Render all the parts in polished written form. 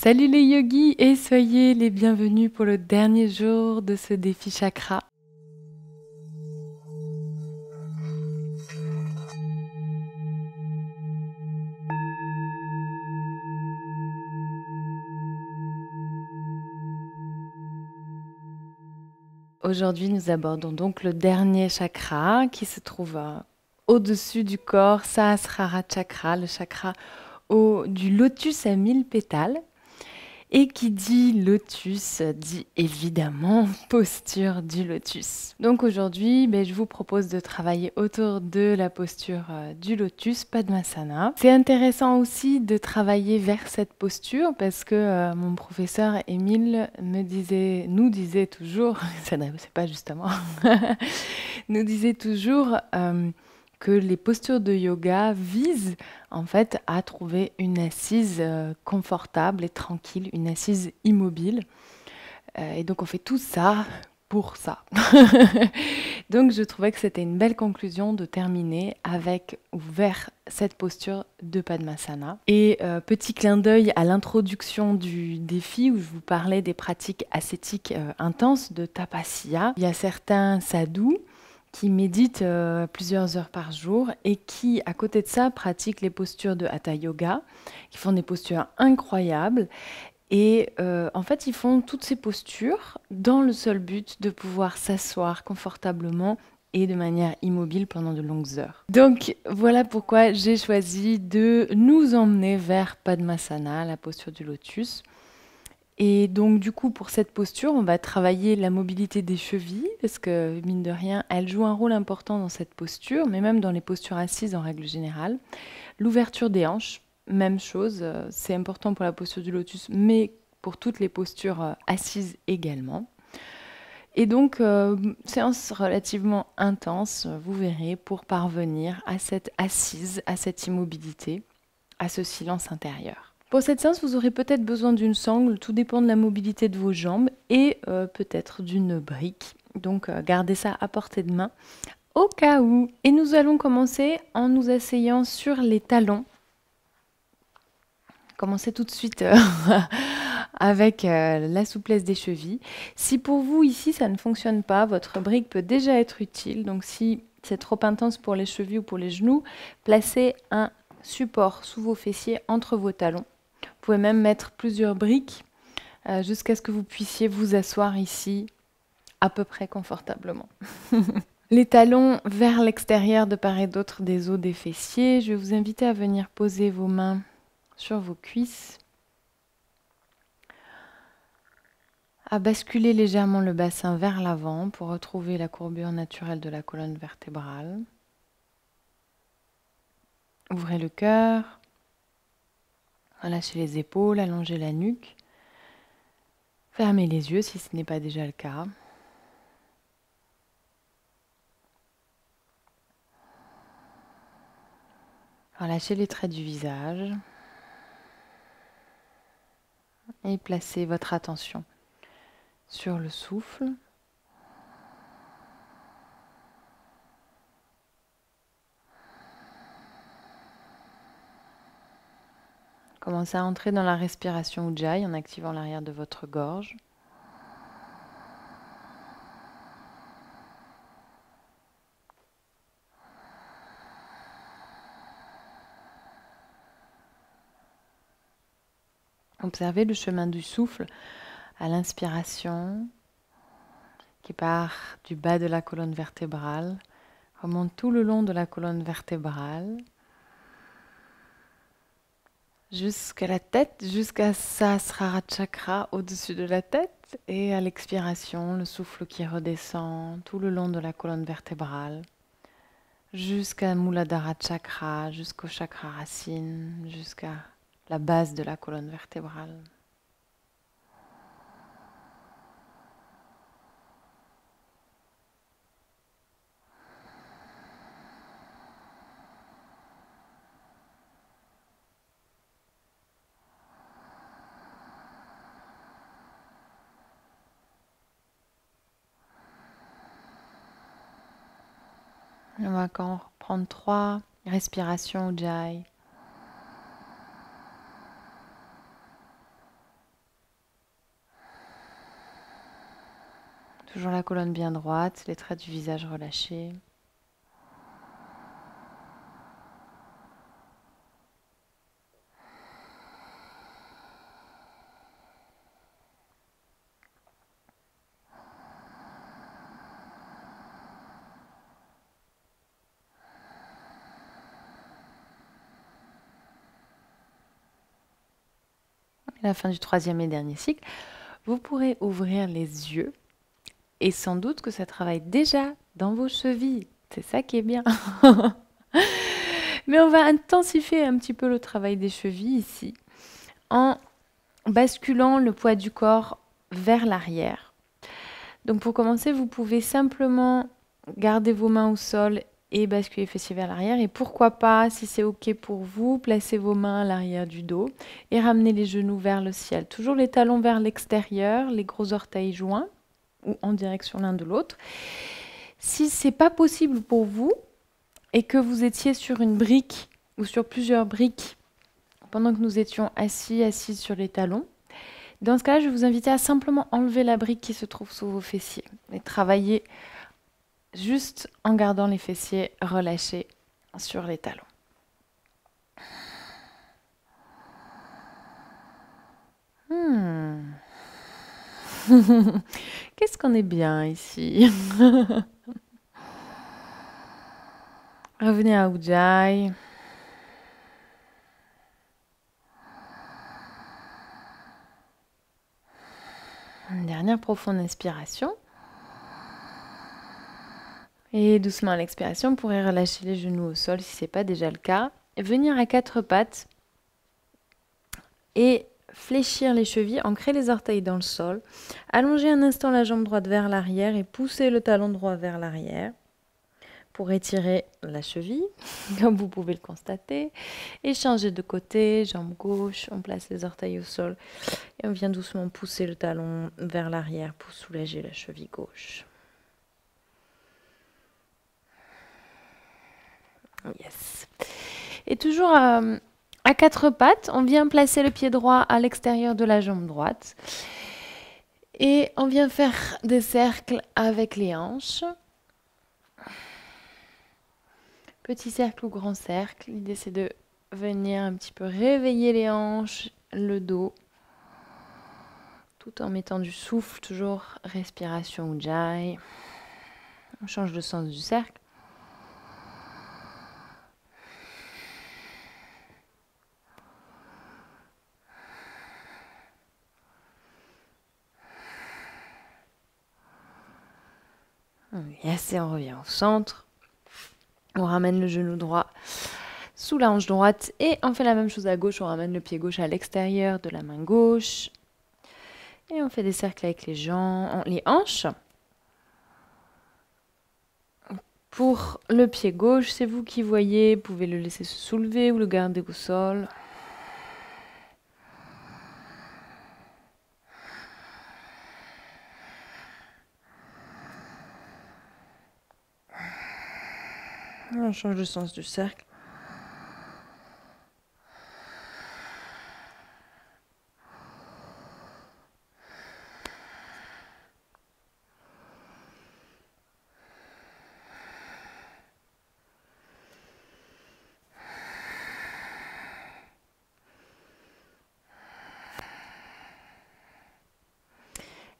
Salut les yogis et soyez les bienvenus pour le dernier jour de ce défi chakra. Aujourd'hui, nous abordons donc le dernier chakra qui se trouve au-dessus du corps, Sahasrara Chakra, le chakra du lotus à 1000 pétales. Et qui dit lotus, dit évidemment posture du lotus. Donc aujourd'hui, je vous propose de travailler autour de la posture du lotus, Padmasana. C'est intéressant aussi de travailler vers cette posture parce que mon professeur Émile nous disait toujours, c'est pas justement, nous disait toujours que les postures de yoga visent en fait à trouver une assise confortable et tranquille, une assise immobile. Et donc on fait tout ça pour ça. Donc je trouvais que c'était une belle conclusion de terminer avec ou vers cette posture de Padmasana. Et petit clin d'œil à l'introduction du défi où je vous parlais des pratiques ascétiques intenses de Tapasya. Il y a certains sadhus qui méditent plusieurs heures par jour et qui, à côté de ça, pratiquent les postures de Hatha Yoga, qui font des postures incroyables. Et en fait, ils font toutes ces postures dans le seul but de pouvoir s'asseoir confortablement et de manière immobile pendant de longues heures. Donc voilà pourquoi j'ai choisi de nous emmener vers Padmasana, la posture du lotus. Et donc du coup, pour cette posture, on va travailler la mobilité des chevilles, parce que mine de rien, elle joue un rôle important dans cette posture, mais même dans les postures assises en règle générale. L'ouverture des hanches, même chose, c'est important pour la posture du lotus, mais pour toutes les postures assises également. Et donc, séance relativement intense, vous verrez, pour parvenir à cette assise, à cette immobilité, à ce silence intérieur. Pour cette séance, vous aurez peut-être besoin d'une sangle, tout dépend de la mobilité de vos jambes, et peut-être d'une brique. Donc gardez ça à portée de main au cas où. Et nous allons commencer en nous asseyant sur les talons. Commencez tout de suite avec la souplesse des chevilles. Si pour vous ici ça ne fonctionne pas, votre brique peut déjà être utile. Donc si c'est trop intense pour les chevilles ou pour les genoux, placez un support sous vos fessiers entre vos talons. Vous pouvez même mettre plusieurs briques jusqu'à ce que vous puissiez vous asseoir ici à peu près confortablement. Les talons vers l'extérieur de part et d'autre des os des fessiers. Je vais vous inviter à venir poser vos mains sur vos cuisses, à basculer légèrement le bassin vers l'avant pour retrouver la courbure naturelle de la colonne vertébrale. Ouvrez le cœur, relâchez les épaules, allongez la nuque. Fermez les yeux si ce n'est pas déjà le cas. Relâchez les traits du visage et placez votre attention sur le souffle. Commencez à entrer dans la respiration Ujjayi en activant l'arrière de votre gorge. Observez le chemin du souffle à l'inspiration qui part du bas de la colonne vertébrale, remonte tout le long de la colonne vertébrale, jusqu'à la tête, jusqu'à Sahasrara Chakra au-dessus de la tête, et à l'expiration, le souffle qui redescend tout le long de la colonne vertébrale, jusqu'à Muladhara Chakra, jusqu'au chakra racine, jusqu'à la base de la colonne vertébrale. On va encore prendre 3 respirations Ujjayi. Toujours la colonne bien droite, les traits du visage relâchés. À la fin du troisième et dernier cycle, vous pourrez ouvrir les yeux et sans doute que ça travaille déjà dans vos chevilles. C'est ça qui est bien. Mais on va intensifier un petit peu le travail des chevilles ici en basculant le poids du corps vers l'arrière. Donc pour commencer, vous pouvez simplement garder vos mains au sol et basculer les fessiers vers l'arrière. Et pourquoi pas, si c'est OK pour vous, placez vos mains à l'arrière du dos et ramenez les genoux vers le ciel. Toujours les talons vers l'extérieur, les gros orteils joints ou en direction l'un de l'autre. Si ce n'est pas possible pour vous et que vous étiez sur une brique ou sur plusieurs briques pendant que nous étions assis sur les talons, dans ce cas-là, je vais vous inviter à simplement enlever la brique qui se trouve sous vos fessiers et travailler juste en gardant les fessiers relâchés sur les talons. Qu'est-ce qu'on est bien ici. Revenez à Ujjayi. Une dernière profonde inspiration. Et doucement à l'expiration, vous pourrez relâcher les genoux au sol si ce n'est pas déjà le cas. Et venir à quatre pattes et fléchir les chevilles, ancrer les orteils dans le sol. Allonger un instant la jambe droite vers l'arrière et pousser le talon droit vers l'arrière pour étirer la cheville, comme vous pouvez le constater. Et changer de côté, jambe gauche, on place les orteils au sol et on vient doucement pousser le talon vers l'arrière pour soulager la cheville gauche. Yes. Et toujours à quatre pattes, on vient placer le pied droit à l'extérieur de la jambe droite. Et on vient faire des cercles avec les hanches. Petit cercle ou grand cercle. L'idée, c'est de venir un petit peu réveiller les hanches, le dos, tout en mettant du souffle, toujours respiration Ujjayi. On change le sens du cercle. Yes, et on revient au centre. On ramène le genou droit sous la hanche droite et on fait la même chose à gauche. On ramène le pied gauche à l'extérieur de la main gauche. Et on fait des cercles avec les jambes, les hanches. Pour le pied gauche, c'est vous qui voyez. Vous pouvez le laisser se soulever ou le garder au sol. On change le sens du cercle.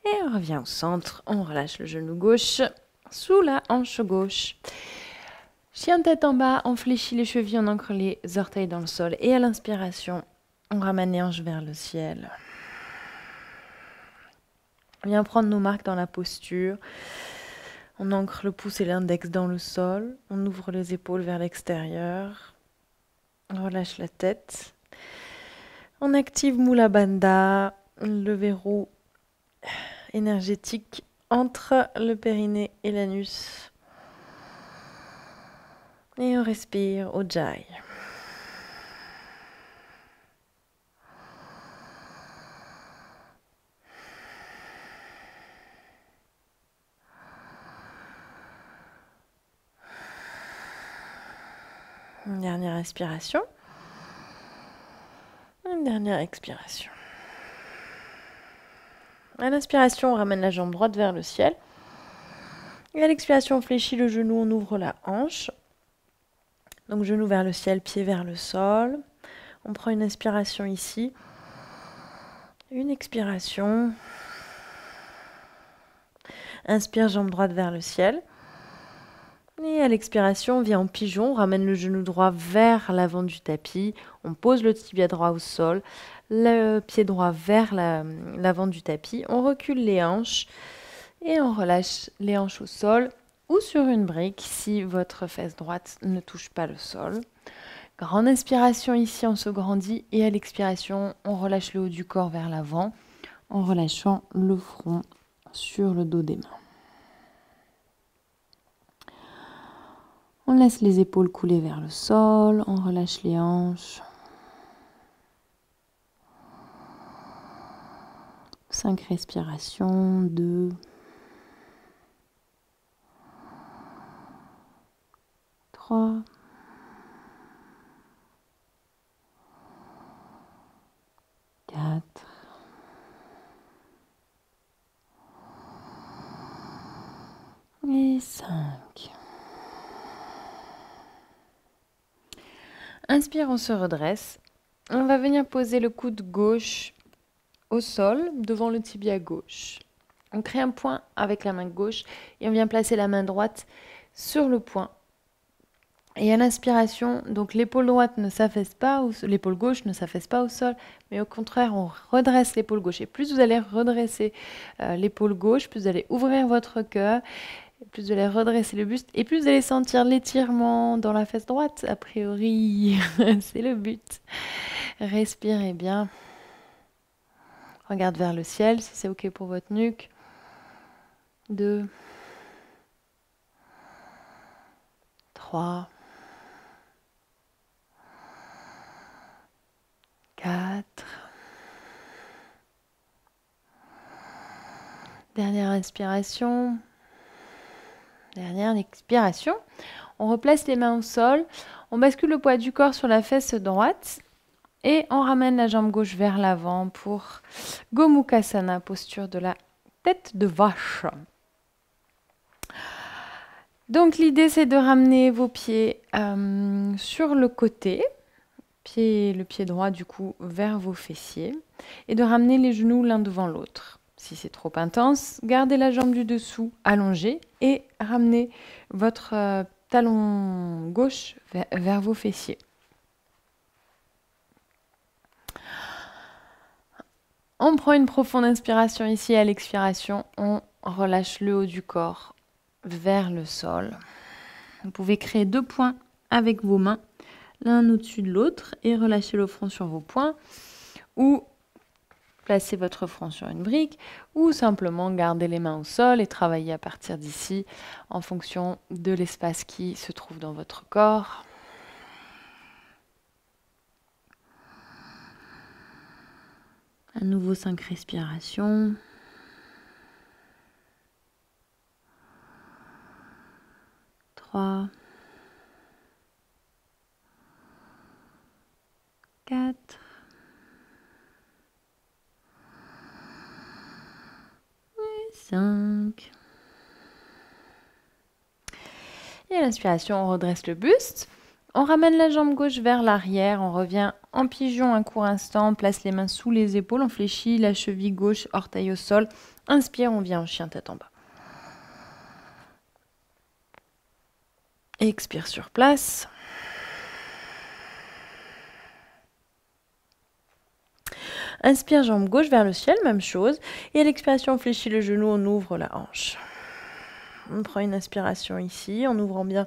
Et on revient au centre. On relâche le genou gauche sous la hanche gauche. Chien tête en bas, on fléchit les chevilles, on ancre les orteils dans le sol. Et à l'inspiration, on ramène les hanches vers le ciel. On vient prendre nos marques dans la posture. On ancre le pouce et l'index dans le sol. On ouvre les épaules vers l'extérieur. On relâche la tête. On active Mula Bandha, le verrou énergétique entre le périnée et l'anus. Et on respire Ujjayi. Une dernière inspiration. Une dernière expiration. À l'inspiration, on ramène la jambe droite vers le ciel. Et à l'expiration, on fléchit le genou, on ouvre la hanche. Donc genou vers le ciel, pied vers le sol. On prend une inspiration ici. Une expiration. Inspire, jambe droite vers le ciel. Et à l'expiration, on vient en pigeon, on ramène le genou droit vers l'avant du tapis. On pose le tibia droit au sol, le pied droit vers l'avant du tapis. On recule les hanches et on relâche les hanches au sol ou sur une brique si votre fesse droite ne touche pas le sol. Grande inspiration ici, on se grandit et à l'expiration, on relâche le haut du corps vers l'avant en relâchant le front sur le dos des mains. On laisse les épaules couler vers le sol, on relâche les hanches. 5 respirations, 2, 3, 4, et 5. Inspire, on se redresse. On va venir poser le coude gauche au sol, devant le tibia gauche. On crée un point avec la main gauche et on vient placer la main droite sur le point. Et à l'inspiration, donc l'épaule droite ne s'affaisse pas, l'épaule gauche ne s'affaisse pas au sol, mais au contraire, on redresse l'épaule gauche. Et plus vous allez redresser l'épaule gauche, plus vous allez ouvrir votre cœur, plus vous allez redresser le buste, et plus vous allez sentir l'étirement dans la fesse droite, a priori. C'est le but. Respirez bien. Regarde vers le ciel si c'est OK pour votre nuque. 2, 3, 4. Dernière inspiration. Dernière expiration. On replace les mains au sol. On bascule le poids du corps sur la fesse droite. Et on ramène la jambe gauche vers l'avant pour Gomukhasana, posture de la tête de vache. Donc l'idée c'est de ramener vos pieds sur le côté, le pied droit du coup vers vos fessiers, et de ramener les genoux l'un devant l'autre. Si c'est trop intense, gardez la jambe du dessous allongée et ramenez votre talon gauche vers vos fessiers. On prend une profonde inspiration ici, à l'expiration, on relâche le haut du corps vers le sol. Vous pouvez créer 2 points avec vos mains, l'un au-dessus de l'autre, et relâcher le front sur vos poings, ou placer votre front sur une brique, ou simplement garder les mains au sol et travailler à partir d'ici en fonction de l'espace qui se trouve dans votre corps. À nouveau 5 respirations. 3, 4, 5. Et à l'inspiration, on redresse le buste. On ramène la jambe gauche vers l'arrière. On revient en pigeon un court instant. On place les mains sous les épaules. On fléchit la cheville gauche, orteil au sol. Inspire, on vient en chien tête en bas. Expire sur place. Inspire, jambe gauche vers le ciel, même chose. Et à l'expiration, on fléchit le genou, on ouvre la hanche. On prend une inspiration ici, en ouvrant bien,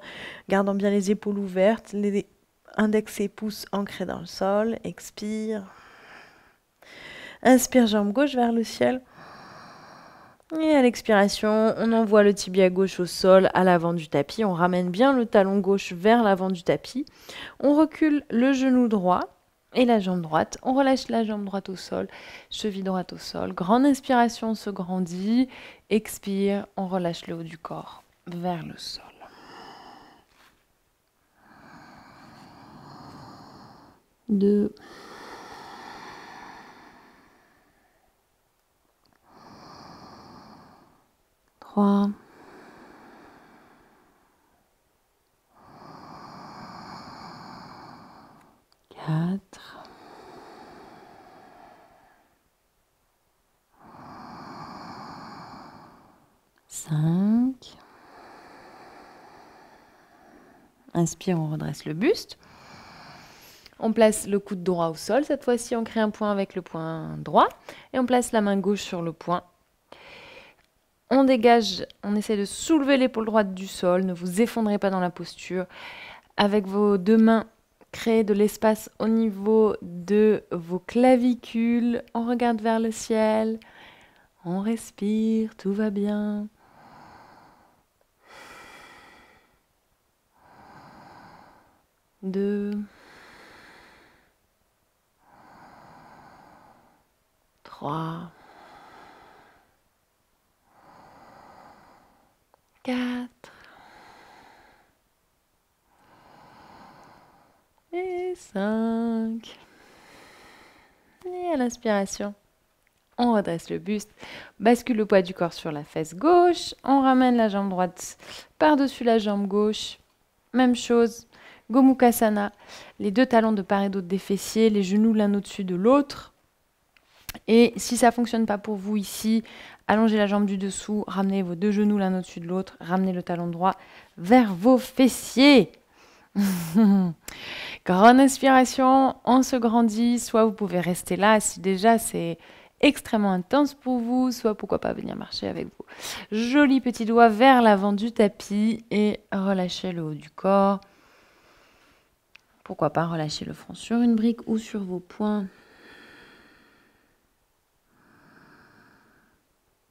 gardant bien les épaules ouvertes, les index et pouces ancrés dans le sol. Expire. Inspire, jambe gauche vers le ciel. Et à l'expiration, on envoie le tibia gauche au sol, à l'avant du tapis. On ramène bien le talon gauche vers l'avant du tapis. On recule le genou droit et la jambe droite. On relâche la jambe droite au sol, cheville droite au sol. Grande inspiration, on se grandit. Expire, on relâche le haut du corps vers le sol. Deux. 3, 5. Inspire, on redresse le buste. On place le coude droit au sol. Cette fois-ci, on crée un point avec le poing droit. Et on place la main gauche sur le poing. On dégage, on essaie de soulever l'épaule droite du sol. Ne vous effondrez pas dans la posture. Avec vos deux mains, créez de l'espace au niveau de vos clavicules. On regarde vers le ciel. On respire, tout va bien. 2, 3, 4 et 5. Et à l'inspiration, on redresse le buste, bascule le poids du corps sur la fesse gauche, on ramène la jambe droite par-dessus la jambe gauche. Même chose, Gomukhasana, les deux talons de part et d'autre des fessiers, les genoux l'un au-dessus de l'autre. Et si ça ne fonctionne pas pour vous ici, allongez la jambe du dessous, ramenez vos deux genoux l'un au-dessus de l'autre, ramenez le talon droit vers vos fessiers. Grande inspiration, on se grandit, soit vous pouvez rester là si déjà c'est extrêmement intense pour vous, soit pourquoi pas venir marcher avec vous. Joli petit doigt vers l'avant du tapis et relâchez le haut du corps. Pourquoi pas relâcher le front sur une brique ou sur vos poings.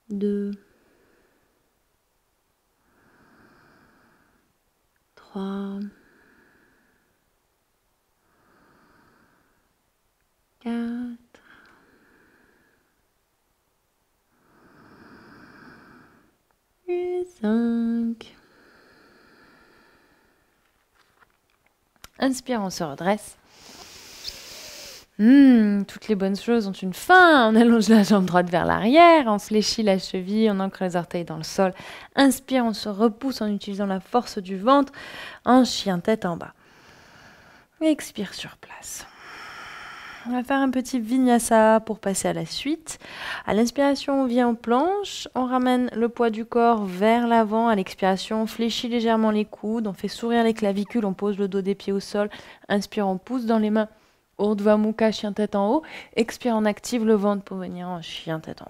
2, 3, 4 et 5. Inspire, on se redresse. Toutes les bonnes choses ont une fin. On allonge la jambe droite vers l'arrière, on fléchit la cheville, on ancre les orteils dans le sol. Inspire, on se repousse en utilisant la force du ventre, en chien tête en bas. Expire sur place. On va faire un petit vinyasa pour passer à la suite. À l'inspiration, on vient en planche, on ramène le poids du corps vers l'avant. À l'expiration, on fléchit légèrement les coudes, on fait sourire les clavicules, on pose le dos des pieds au sol. Inspire, on pousse dans les mains. Urdhva Mukha, chien tête en haut. Expire, on active le ventre pour venir en chien tête en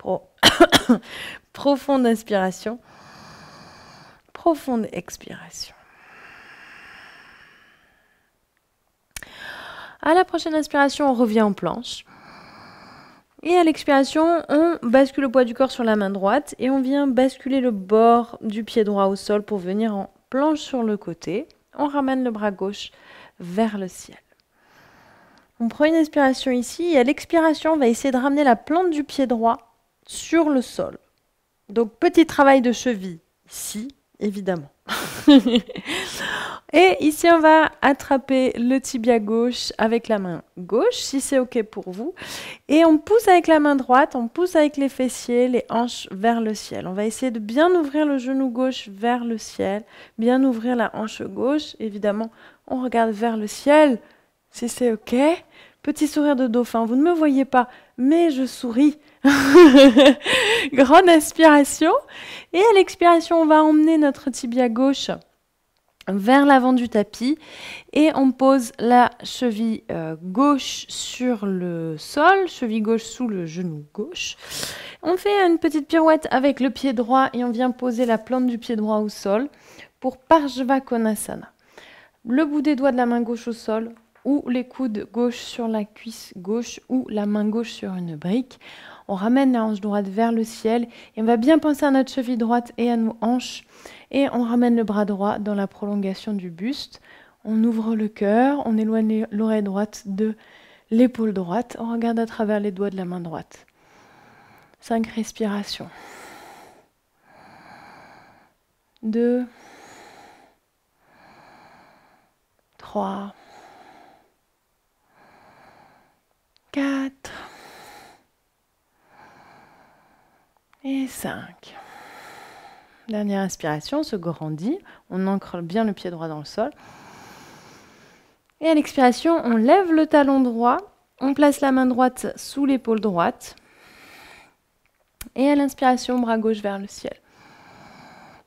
bas. Profonde inspiration. Profonde expiration. À la prochaine inspiration, on revient en planche. Et à l'expiration, on bascule le poids du corps sur la main droite et on vient basculer le bord du pied droit au sol pour venir en planche sur le côté. On ramène le bras gauche vers le ciel. On prend une inspiration ici et à l'expiration, on va essayer de ramener la plante du pied droit sur le sol. Donc, petit travail de cheville ici, évidemment. Et ici, on va attraper le tibia gauche avec la main gauche, si c'est OK pour vous. Et on pousse avec la main droite, on pousse avec les fessiers, les hanches vers le ciel. On va essayer de bien ouvrir le genou gauche vers le ciel, bien ouvrir la hanche gauche. Évidemment, on regarde vers le ciel, si c'est OK. Petit sourire de dauphin, vous ne me voyez pas, mais je souris. Grande inspiration. Et à l'expiration, on va emmener notre tibia gauche vers l'avant du tapis et on pose la cheville gauche sur le sol, cheville gauche sous le genou gauche. On fait une petite pirouette avec le pied droit et on vient poser la plante du pied droit au sol pour Parshva Konasana. Le bout des doigts de la main gauche au sol ou les coudes gauche sur la cuisse gauche ou la main gauche sur une brique. On ramène la hanche droite vers le ciel et on va bien penser à notre cheville droite et à nos hanches. Et on ramène le bras droit dans la prolongation du buste. On ouvre le cœur, on éloigne l'oreille droite de l'épaule droite. On regarde à travers les doigts de la main droite. 5 respirations. 2, 3, 4 et 5. Dernière inspiration, on se grandit, on ancre bien le pied droit dans le sol. Et à l'expiration, on lève le talon droit, on place la main droite sous l'épaule droite. Et à l'inspiration, bras gauche vers le ciel.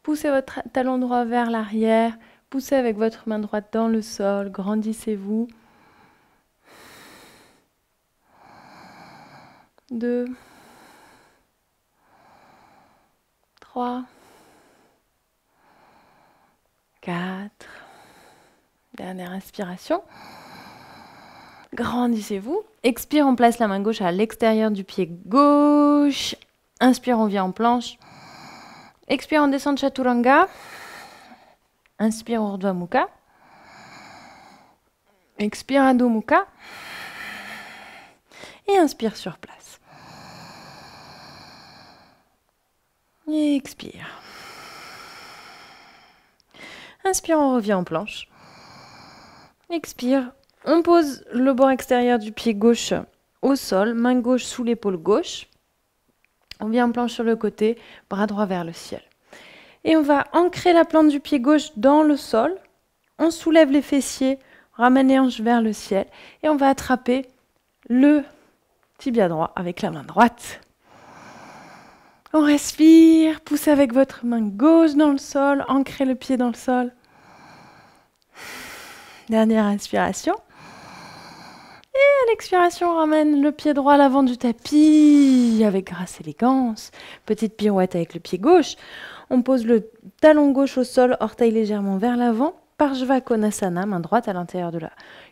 Poussez votre talon droit vers l'arrière. Poussez avec votre main droite dans le sol. Grandissez-vous. 2, 3, 4. Dernière inspiration. Grandissez-vous. Expire, on place la main gauche à l'extérieur du pied gauche. Inspire, on vient en planche. Expire, on descend de Chaturanga. Inspire, Urdhva Mukha. Expire, Adho Mukha. Et inspire sur place. Et expire. Inspire, on revient en planche. Expire. On pose le bord extérieur du pied gauche au sol, main gauche sous l'épaule gauche. On vient en planche sur le côté, bras droit vers le ciel. Et on va ancrer la plante du pied gauche dans le sol. On soulève les fessiers, ramène les hanches vers le ciel. Et on va attraper le tibia droit avec la main droite. On respire, poussez avec votre main gauche dans le sol, ancrez le pied dans le sol. Dernière inspiration. Et à l'expiration, on ramène le pied droit à l'avant du tapis avec grâce et élégance. Petite pirouette avec le pied gauche. On pose le talon gauche au sol, orteil légèrement vers l'avant. Parshva Konasana, main droite à l'intérieur de la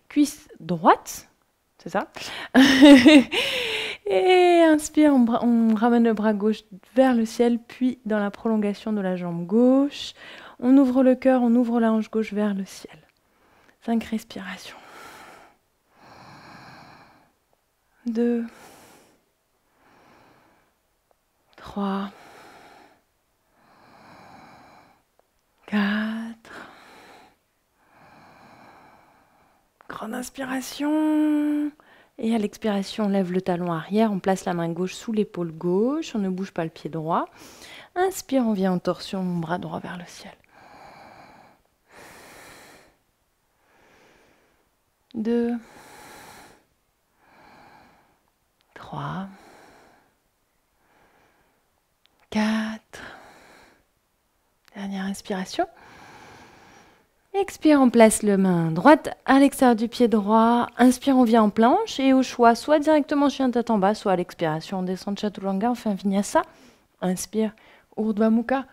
cuisse droite. C'est ça. Et inspire, on ramène le bras gauche vers le ciel, puis dans la prolongation de la jambe gauche. On ouvre le cœur, on ouvre la hanche gauche vers le ciel. 5 respirations. 2, 3, 4. Grande inspiration. Et à l'expiration, on lève le talon arrière, on place la main gauche sous l'épaule gauche, on ne bouge pas le pied droit. Inspire, on vient en torsion, bras droit vers le ciel. 2, 3, 4. Dernière inspiration. Expire, on place la main droite à l'extérieur du pied droit. Inspire, on vient en planche. Et au choix, soit directement chien tête en bas, soit à l'expiration, on descend de Chaturanga, on fait un Vinyasa. Inspire, Urdhva Mukha.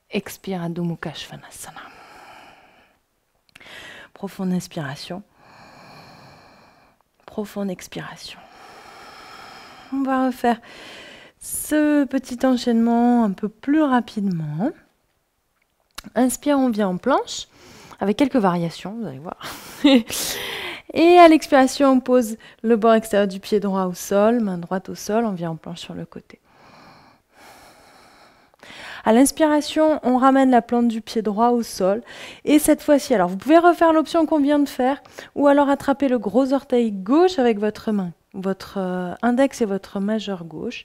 Expire, Adho Mukha Svanasana. Profonde inspiration. Profonde expiration. On va refaire ce petit enchaînement un peu plus rapidement. Inspire, on vient en planche, avec quelques variations, vous allez voir. Et à l'expiration, on pose le bord extérieur du pied droit au sol, main droite au sol, on vient en planche sur le côté. À l'inspiration, on ramène la plante du pied droit au sol. Et cette fois-ci, alors vous pouvez refaire l'option qu'on vient de faire, ou alors attraper le gros orteil gauche avec votre main, votre index et votre majeur gauche.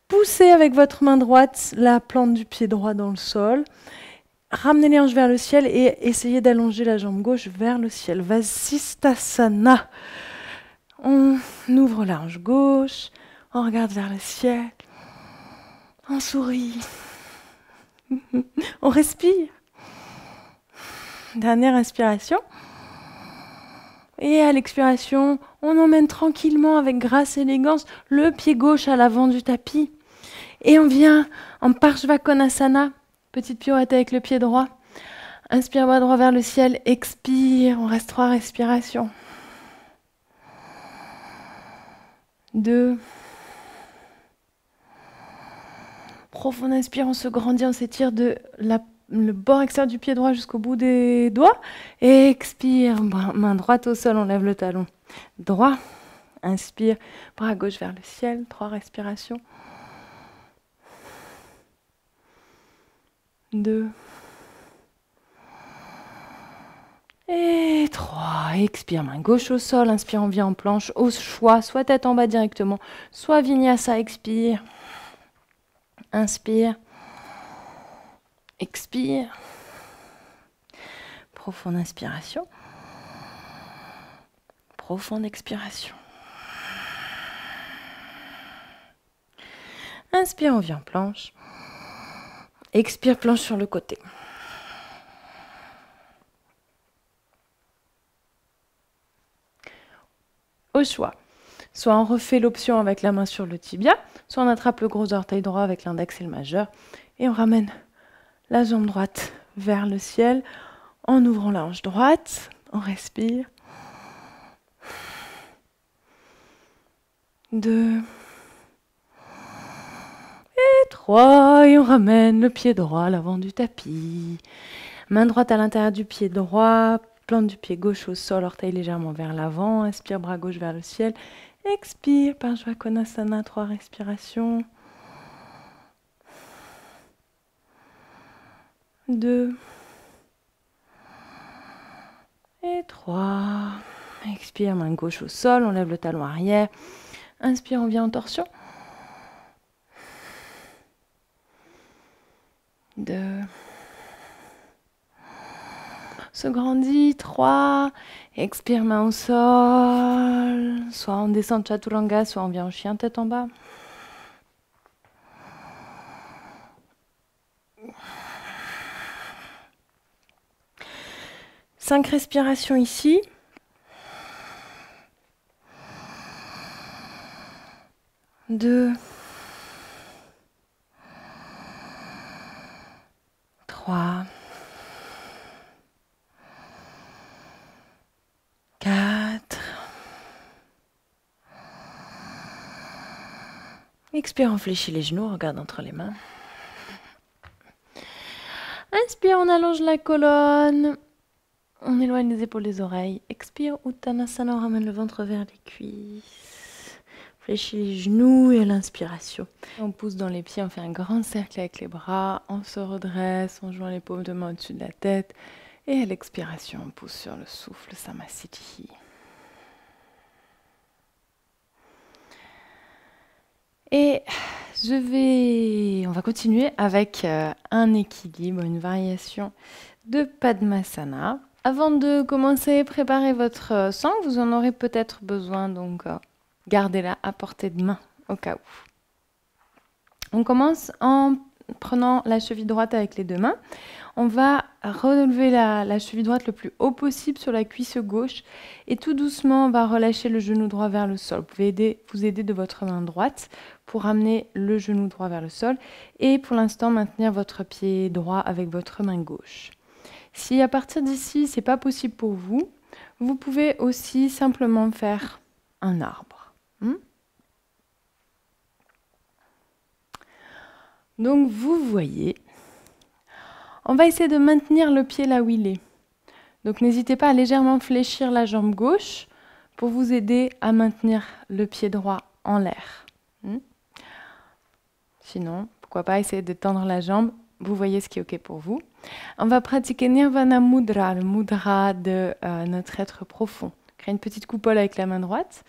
Poussez avec votre main droite la plante du pied droit dans le sol. Ramenez les hanches vers le ciel et essayez d'allonger la jambe gauche vers le ciel. Vasisthasana. On ouvre la hanche gauche, on regarde vers le ciel, on sourit, on respire. Dernière inspiration. Et à l'expiration, on emmène tranquillement avec grâce et élégance le pied gauche à l'avant du tapis. Et on vient en Parshva Konasana. Petite pirouette avec le pied droit. Inspire, bras droit vers le ciel. Expire. On reste 3 respirations. 2. Profond inspire, on se grandit, on s'étire de le bord extérieur du pied droit jusqu'au bout des doigts. Et expire. Main droite au sol, on lève le talon droit. Inspire. Bras gauche vers le ciel. 3 respirations. 2 et 3. Expire, main gauche au sol. Inspire, on vient en planche. Au choix, soit tête en bas directement, soit Vinyasa. Expire. Inspire. Expire. Profonde inspiration. Profonde expiration. Inspire, on vient en planche. Expire, planche sur le côté. Au choix, soit on refait l'option avec la main sur le tibia, soit on attrape le gros orteil droit avec l'index et le majeur, et on ramène la jambe droite vers le ciel en ouvrant la hanche droite. On respire. 2 et 3, et on ramène le pied droit à l'avant du tapis. Main droite à l'intérieur du pied droit, plante du pied gauche au sol, orteil légèrement vers l'avant. Inspire, bras gauche vers le ciel. Expire, Parshvakonasana, 3 respirations. 2 et 3. Expire, main gauche au sol, on lève le talon arrière. Inspire, on vient en torsion. 2. Se grandit. 3. Expire, main au sol. Soit on descend de Chaturanga, soit on vient en chien tête en bas. 5 respirations ici. 2. 3. 4. Expire, on fléchit les genoux, regarde entre les mains. Inspire, on allonge la colonne. On éloigne les épaules des oreilles. Expire, Uttanasana, on ramène le ventre vers les cuisses. Fléchit les genoux et à l'inspiration. On pousse dans les pieds, on fait un grand cercle avec les bras. On se redresse, on joint les paumes de main au-dessus de la tête. Et à l'expiration, on pousse sur le souffle, Samasthiti. Et on va continuer avec un équilibre, une variation de Padmasana. Avant de commencer, préparez votre sang. Vous en aurez peut-être besoin, donc gardez-la à portée de main au cas où. On commence en prenant la cheville droite avec les 2 mains. On va relever la cheville droite le plus haut possible sur la cuisse gauche et tout doucement, on va relâcher le genou droit vers le sol. Vous pouvez vous aider de votre main droite pour amener le genou droit vers le sol et pour l'instant maintenir votre pied droit avec votre main gauche. Si à partir d'ici, ce n'est pas possible pour vous, vous pouvez aussi simplement faire un arbre. Donc vous voyez, on va essayer de maintenir le pied là où il est. Donc n'hésitez pas à légèrement fléchir la jambe gauche pour vous aider à maintenir le pied droit en l'air. Sinon, pourquoi pas essayer de tendre la jambe. Vous voyez ce qui est OK pour vous. On va pratiquer Nirvana Mudra, le mudra de notre être profond. Créer une petite coupole avec la main droite.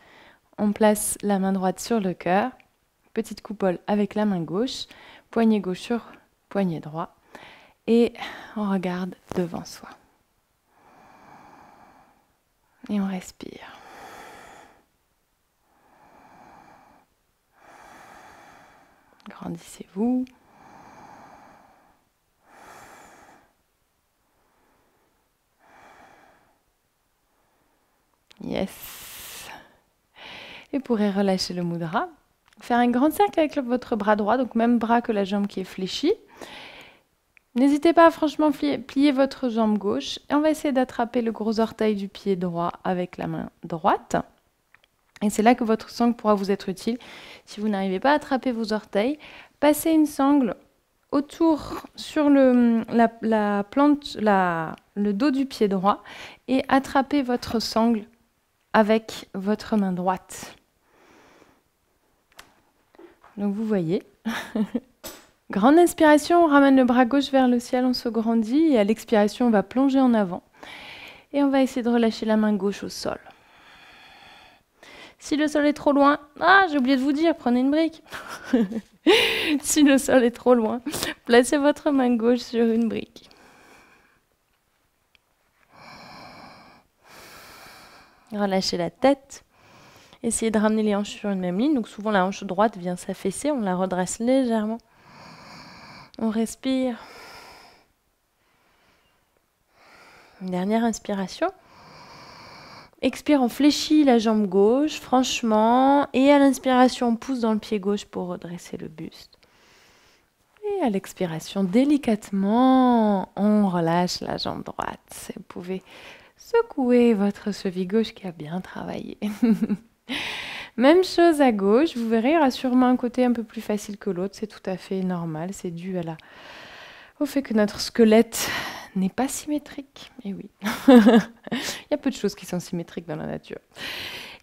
On place la main droite sur le cœur. Petite coupole avec la main gauche. Poignet gauche sur poignet droit. Et on regarde devant soi. Et on respire. Grandissez-vous. Yes. Et vous pourrez relâcher le mudra. Faire un grand cercle avec votre bras droit, donc même bras que la jambe qui est fléchie. N'hésitez pas à franchement plier votre jambe gauche. Et on va essayer d'attraper le gros orteil du pied droit avec la main droite. Et c'est là que votre sangle pourra vous être utile. Si vous n'arrivez pas à attraper vos orteils, passez une sangle autour sur le dos du pied droit et attrapez votre sangle avec votre main droite. Donc vous voyez, grande inspiration, on ramène le bras gauche vers le ciel, on se grandit et à l'expiration, on va plonger en avant. Et on va essayer de relâcher la main gauche au sol. Si le sol est trop loin, j'ai oublié de vous dire, prenez une brique. Si le sol est trop loin, placez votre main gauche sur une brique. Relâchez la tête Essayez de ramener les hanches sur une même ligne. Donc souvent la hanche droite vient s'affaisser, on la redresse légèrement. On respire. Une dernière inspiration. Expire, on fléchit la jambe gauche, franchement. Et à l'inspiration, on pousse dans le pied gauche pour redresser le buste. Et à l'expiration, délicatement, on relâche la jambe droite. Vous pouvez secouer votre cheville gauche qui a bien travaillé. Même chose à gauche, vous verrez, il y aura sûrement un côté un peu plus facile que l'autre, c'est tout à fait normal, c'est dû au fait que notre squelette n'est pas symétrique. Et oui, il y a peu de choses qui sont symétriques dans la nature.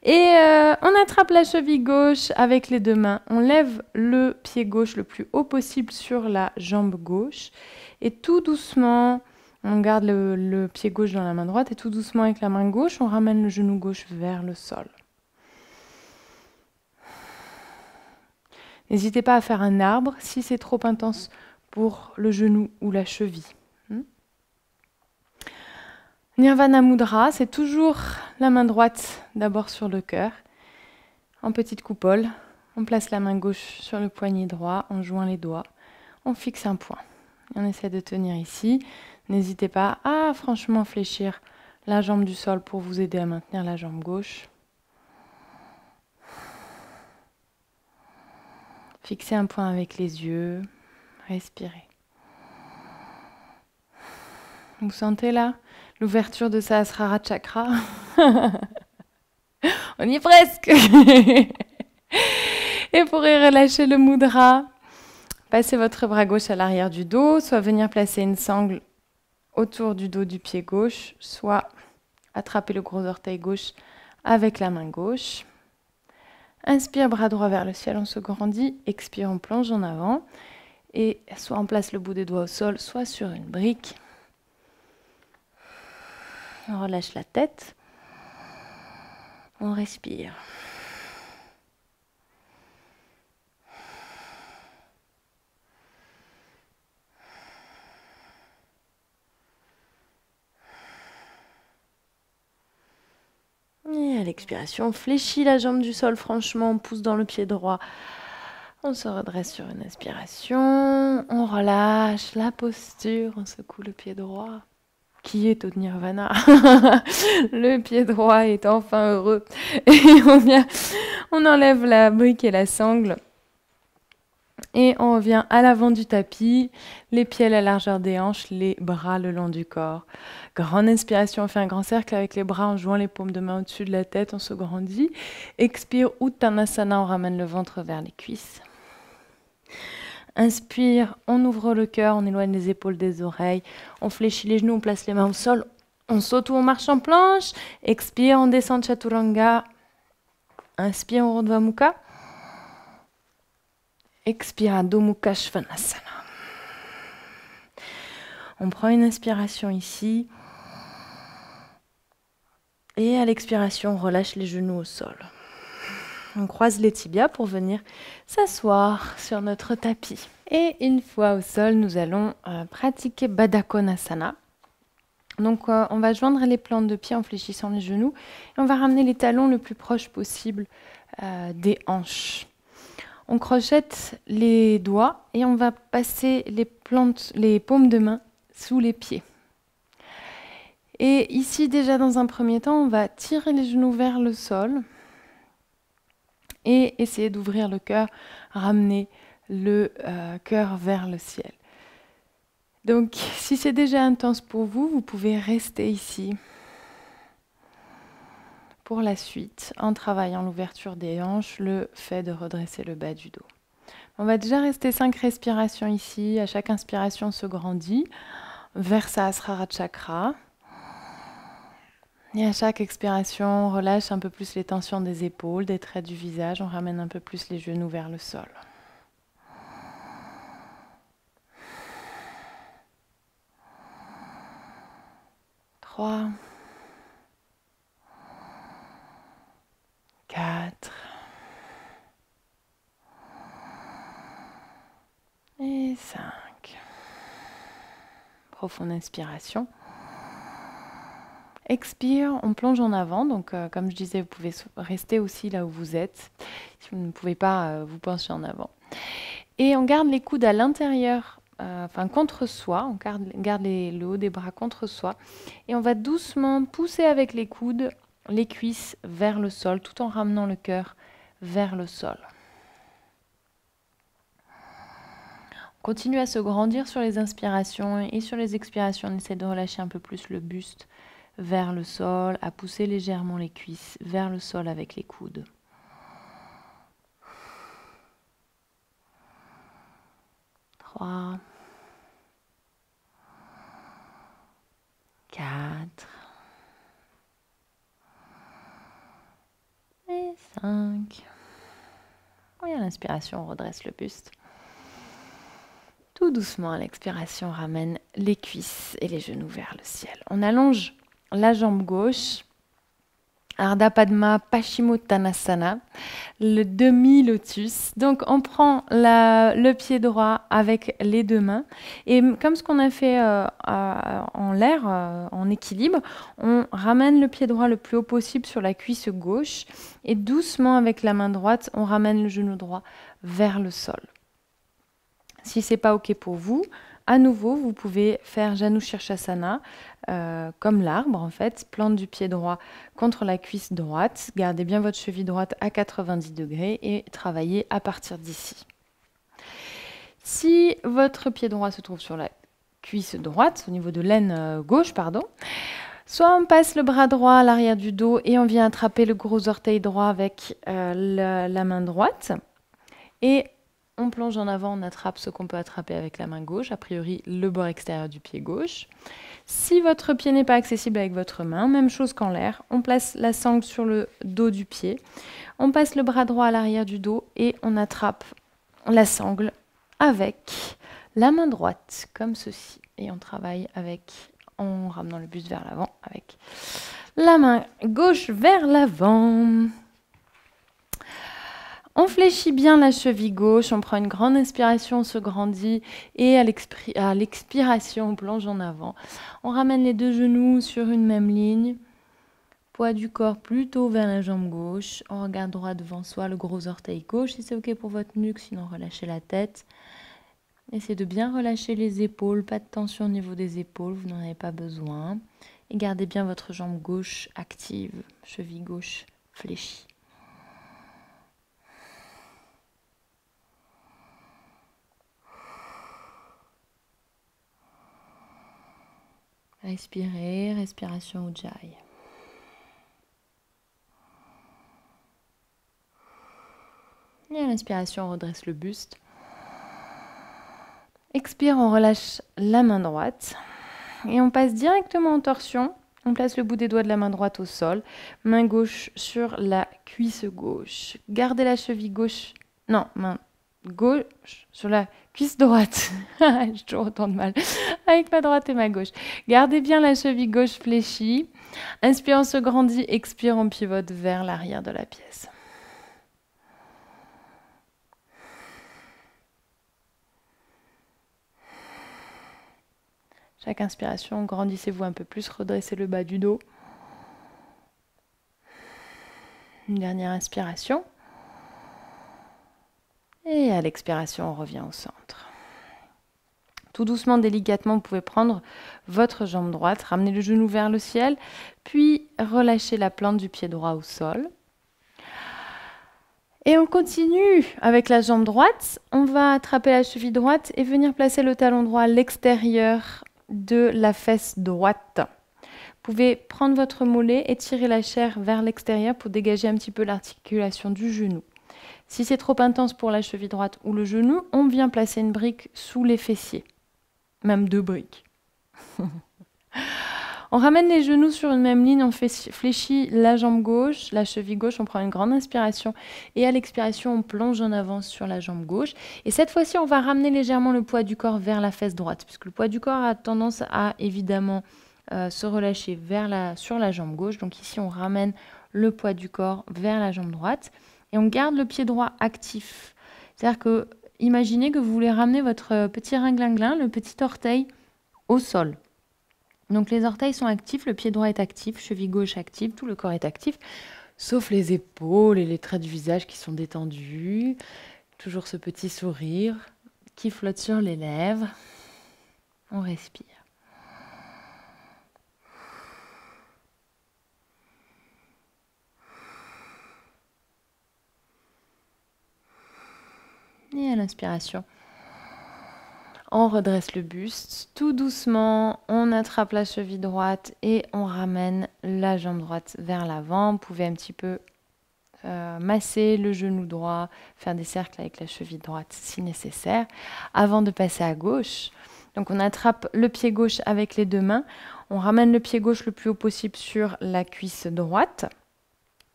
Et on attrape la cheville gauche avec les deux mains, on lève le pied gauche le plus haut possible sur la jambe gauche, et tout doucement, on garde le pied gauche dans la main droite, et tout doucement avec la main gauche, on ramène le genou gauche vers le sol. N'hésitez pas à faire un arbre si c'est trop intense pour le genou ou la cheville. Nirvana Mudra, c'est toujours la main droite d'abord sur le cœur. En petite coupole, on place la main gauche sur le poignet droit, on joint les doigts, on fixe un point. Et on essaie de tenir ici. N'hésitez pas à franchement fléchir la jambe du sol pour vous aider à maintenir la jambe gauche. Fixez un point avec les yeux, respirez. Vous sentez là l'ouverture de Sahasrara Chakra? On y est presque. Et pour y relâcher le mudra, passez votre bras gauche à l'arrière du dos, soit venir placer une sangle autour du dos du pied gauche, soit attraper le gros orteil gauche avec la main gauche. Inspire, bras droit vers le ciel, on se grandit. Expire, on plonge en avant. Et soit on place le bout des doigts au sol, soit sur une brique. On relâche la tête. On respire. Et à l'expiration, on fléchit la jambe du sol, franchement, on pousse dans le pied droit. On se redresse sur une inspiration, on relâche la posture, on secoue le pied droit, qui est au nirvana. Le pied droit est enfin heureux. Et on enlève la brique et la sangle. Et on revient à l'avant du tapis, les pieds à la largeur des hanches, les bras le long du corps. Grande inspiration, on fait un grand cercle avec les bras en joignant les paumes de main au-dessus de la tête, on se grandit. Expire, Uttanasana, on ramène le ventre vers les cuisses. Inspire, on ouvre le cœur, on éloigne les épaules des oreilles, on fléchit les genoux, on place les mains au sol, on saute ou on marche en planche. Expire, on descend Chaturanga. Inspire, on Urdhva Mukha. Expire, Adho Mukha Svanasana. On prend une inspiration ici. Et à l'expiration, on relâche les genoux au sol. On croise les tibias pour venir s'asseoir sur notre tapis. Et une fois au sol, nous allons pratiquer Baddha Konasana. Donc on va joindre les plantes de pied en fléchissant les genoux. Et on va ramener les talons le plus proche possible des hanches. On crochette les doigts et on va passer les paumes de main sous les pieds. Et ici, déjà dans un premier temps, on va tirer les genoux vers le sol et essayer d'ouvrir le cœur, ramener le cœur vers le ciel. Donc, si c'est déjà intense pour vous, vous pouvez rester ici pour la suite, en travaillant l'ouverture des hanches, le fait de redresser le bas du dos. On va déjà rester 5 respirations ici. À chaque inspiration, on se grandit vers Sahasrara Chakra. Et à chaque expiration, on relâche un peu plus les tensions des épaules, des traits du visage. On ramène un peu plus les genoux vers le sol. 3, 4 et 5. Profonde inspiration. Expire, on plonge en avant. Donc, comme je disais, vous pouvez rester aussi là où vous êtes. Si vous ne pouvez pas, vous pencher en avant. Et on garde les coudes à l'intérieur, enfin contre soi. On garde le haut des bras contre soi. Et on va doucement pousser avec les coudes les cuisses vers le sol, tout en ramenant le cœur vers le sol. On continue à se grandir sur les inspirations et sur les expirations. On essaie de relâcher un peu plus le buste vers le sol, à pousser légèrement les cuisses vers le sol avec les coudes. 3, 4 et 5. Et à l'inspiration, on redresse le buste. Tout doucement, à l'expiration, on ramène les cuisses et les genoux vers le ciel. On allonge la jambe gauche, Ardha Padma Paschimottanasana, le demi-lotus. Donc, on prend le pied droit avec les deux mains. Et comme ce qu'on a fait en l'air, en équilibre, on ramène le pied droit le plus haut possible sur la cuisse gauche. Et doucement, avec la main droite, on ramène le genou droit vers le sol. Si ce n'est pas OK pour vous, à nouveau, vous pouvez faire Janu Shirshasana, comme l'arbre en fait, plante du pied droit contre la cuisse droite, gardez bien votre cheville droite à 90 degrés et travaillez à partir d'ici. Si votre pied droit se trouve sur la cuisse droite, au niveau de l'aine gauche, pardon, soit on passe le bras droit à l'arrière du dos et on vient attraper le gros orteil droit avec la main droite et on plonge en avant, on attrape ce qu'on peut attraper avec la main gauche, a priori le bord extérieur du pied gauche. Si votre pied n'est pas accessible avec votre main, même chose qu'en l'air, on place la sangle sur le dos du pied, on passe le bras droit à l'arrière du dos et on attrape la sangle avec la main droite, comme ceci. Et on travaille en ramenant le buste vers l'avant, avec la main gauche vers l'avant. On fléchit bien la cheville gauche, on prend une grande inspiration, on se grandit et à l'expiration, on plonge en avant. On ramène les deux genoux sur une même ligne, poids du corps plutôt vers la jambe gauche. On regarde droit devant soi, le gros orteil gauche si c'est OK pour votre nuque, sinon relâchez la tête. Essayez de bien relâcher les épaules, pas de tension au niveau des épaules, vous n'en avez pas besoin. Et gardez bien votre jambe gauche active, cheville gauche fléchie. Respirez, respiration Ujjayi. Et à l'inspiration, on redresse le buste. Expire, on relâche la main droite. Et on passe directement en torsion. On place le bout des doigts de la main droite au sol. Main gauche sur la cuisse gauche. Gardez la cheville gauche. Non, main gauche sur la cuisse droite. J'ai toujours autant de mal avec ma droite et ma gauche. Gardez bien la cheville gauche fléchie. Inspire, on se grandit. Expire, on pivote vers l'arrière de la pièce. Chaque inspiration, grandissez-vous un peu plus, redressez le bas du dos. Une dernière inspiration. Et à l'expiration, on revient au centre. Tout doucement, délicatement, vous pouvez prendre votre jambe droite, ramener le genou vers le ciel, puis relâcher la plante du pied droit au sol. Et on continue avec la jambe droite. On va attraper la cheville droite et venir placer le talon droit à l'extérieur de la fesse droite. Vous pouvez prendre votre mollet et tirer la chair vers l'extérieur pour dégager un petit peu l'articulation du genou. Si c'est trop intense pour la cheville droite ou le genou, on vient placer une brique sous les fessiers. Même 2 briques. On ramène les genoux sur une même ligne, on fléchit la jambe gauche, la cheville gauche, on prend une grande inspiration et à l'expiration, on plonge en avance sur la jambe gauche. Et cette fois-ci, on va ramener légèrement le poids du corps vers la fesse droite, puisque le poids du corps a tendance à évidemment se relâcher sur la jambe gauche. Donc ici, on ramène le poids du corps vers la jambe droite et on garde le pied droit actif. C'est-à-dire que imaginez que vous voulez ramener votre petit ringlinglin, le petit orteil, au sol. Donc les orteils sont actifs, le pied droit est actif, cheville gauche active, tout le corps est actif, sauf les épaules et les traits du visage qui sont détendus. Toujours ce petit sourire qui flotte sur les lèvres. On respire. Et à l'inspiration, on redresse le buste. Tout doucement, on attrape la cheville droite et on ramène la jambe droite vers l'avant. Vous pouvez un petit peu masser le genou droit, faire des cercles avec la cheville droite si nécessaire, avant de passer à gauche. Donc on attrape le pied gauche avec les deux mains, on ramène le pied gauche le plus haut possible sur la cuisse droite.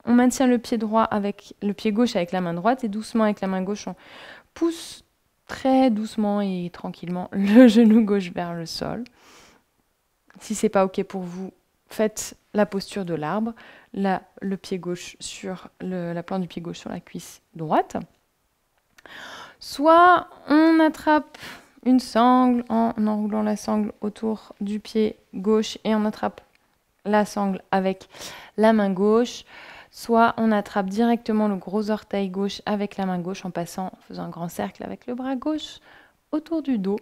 On maintient le pied droit avec le pied gauche avec la main droite et doucement avec la main gauche, on pousse très doucement et tranquillement le genou gauche vers le sol. Si c'est pas ok pour vous, faites la posture de l'arbre. Là, le pied gauche sur la plante du pied gauche sur la cuisse droite. Soit on attrape une sangle en enroulant la sangle autour du pied gauche et on attrape la sangle avec la main gauche. Soit on attrape directement le gros orteil gauche avec la main gauche en faisant un grand cercle avec le bras gauche autour du dos.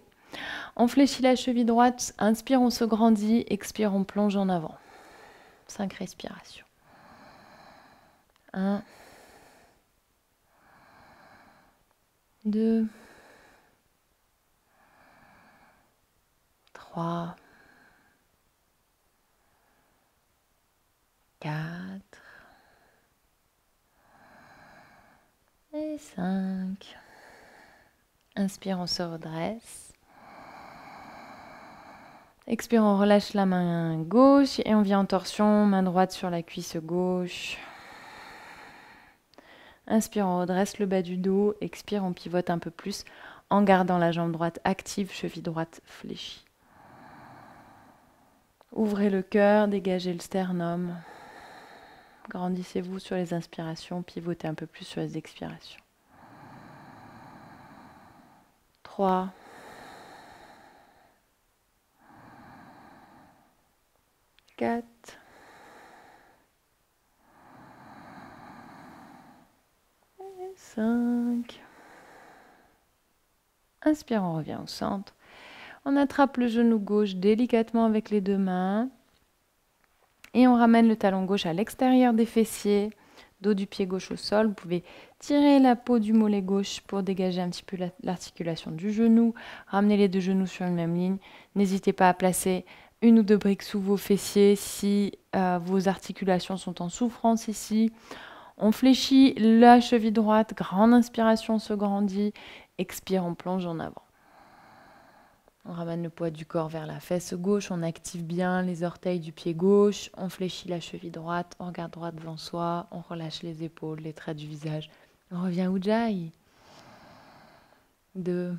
On fléchit la cheville droite, inspire, on se grandit, expire, on plonge en avant. 5 respirations. 1, 2, 3, 4 et 5. Inspire, on se redresse. Expire, on relâche la main gauche et on vient en torsion, main droite sur la cuisse gauche. Inspire, on redresse le bas du dos. Expire, on pivote un peu plus en gardant la jambe droite active, cheville droite fléchie. Ouvrez le cœur, dégagez le sternum. Grandissez-vous sur les inspirations, pivotez un peu plus sur les expirations. 3. 4. 5. Inspire, on revient au centre. On attrape le genou gauche délicatement avec les deux mains. Et on ramène le talon gauche à l'extérieur des fessiers, dos du pied gauche au sol. Vous pouvez tirer la peau du mollet gauche pour dégager un petit peu l'articulation du genou. Ramener les deux genoux sur une même ligne. N'hésitez pas à placer une ou deux briques sous vos fessiers si vos articulations sont en souffrance ici. On fléchit la cheville droite, grande inspiration, on se grandit. Expire, on plonge en avant. On ramène le poids du corps vers la fesse gauche, on active bien les orteils du pied gauche, on fléchit la cheville droite, on regarde droit devant soi, on relâche les épaules, les traits du visage. On revient Ujjayi. 2,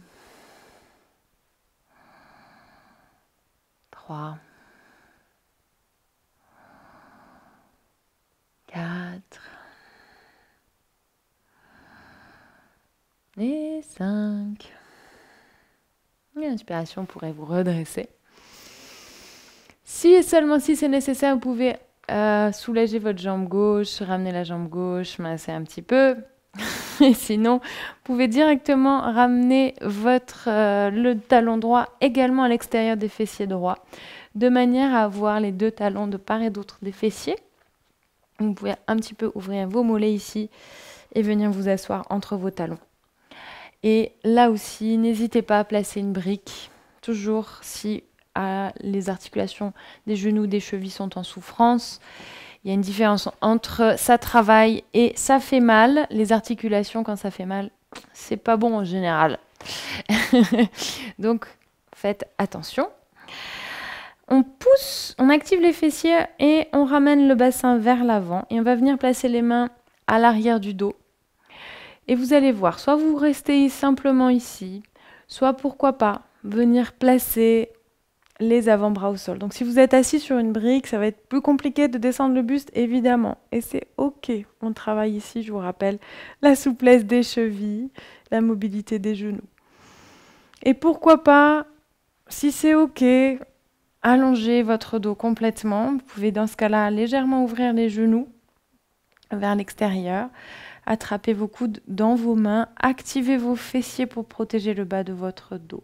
3, 4 et 5. L'inspiration pourrait vous redresser. Si et seulement si c'est nécessaire, vous pouvez soulager votre jambe gauche, ramener la jambe gauche, masser un petit peu. Et sinon, vous pouvez directement ramener le talon droit également à l'extérieur des fessiers droits, de manière à avoir les deux talons de part et d'autre des fessiers. Vous pouvez un petit peu ouvrir vos mollets ici et venir vous asseoir entre vos talons. Et là aussi, n'hésitez pas à placer une brique, toujours si les articulations des genoux, des chevilles sont en souffrance. Il y a une différence entre ça travaille et ça fait mal. Les articulations, quand ça fait mal, c'est pas bon en général. Donc, faites attention. On pousse, on active les fessiers et on ramène le bassin vers l'avant. Et on va venir placer les mains à l'arrière du dos. Et vous allez voir, soit vous restez simplement ici, soit pourquoi pas venir placer les avant-bras au sol. Donc si vous êtes assis sur une brique, ça va être plus compliqué de descendre le buste, évidemment. Et c'est ok. On travaille ici, je vous rappelle, la souplesse des chevilles, la mobilité des genoux. Et pourquoi pas, si c'est ok, allongez votre dos complètement. Vous pouvez dans ce cas-là légèrement ouvrir les genoux vers l'extérieur. Attrapez vos coudes dans vos mains. Activez vos fessiers pour protéger le bas de votre dos.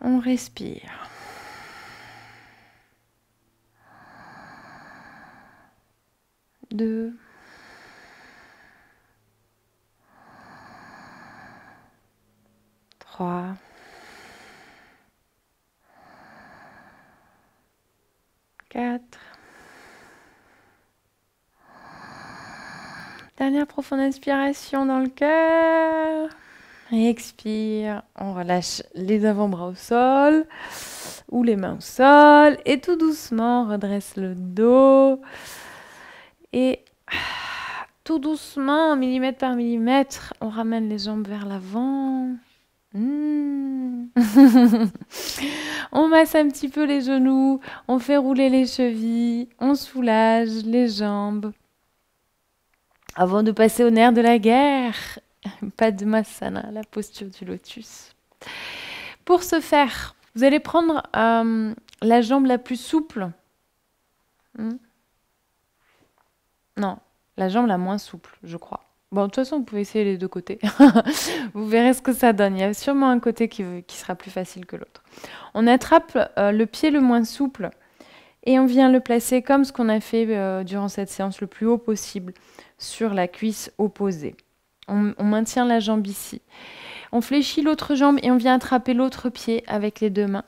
On respire. Deux. Trois. Quatre. Dernière profonde inspiration dans le cœur. Et expire. On relâche les avant-bras au sol ou les mains au sol. Et tout doucement, on redresse le dos. Et tout doucement, millimètre par millimètre, on ramène les jambes vers l'avant. On masse un petit peu les genoux, on fait rouler les chevilles, on soulage les jambes. Avant de passer au nerf de la guerre, Padmasana, la posture du lotus. Pour ce faire, vous allez prendre la jambe la plus souple. Non, la jambe la moins souple, je crois. Bon, de toute façon, vous pouvez essayer les deux côtés. Vous verrez ce que ça donne. Il y a sûrement un côté qui sera plus facile que l'autre. On attrape le pied le moins souple et on vient le placer comme ce qu'on a fait durant cette séance, le plus haut possible, sur la cuisse opposée. On maintient la jambe ici. On fléchit l'autre jambe et on vient attraper l'autre pied avec les deux mains.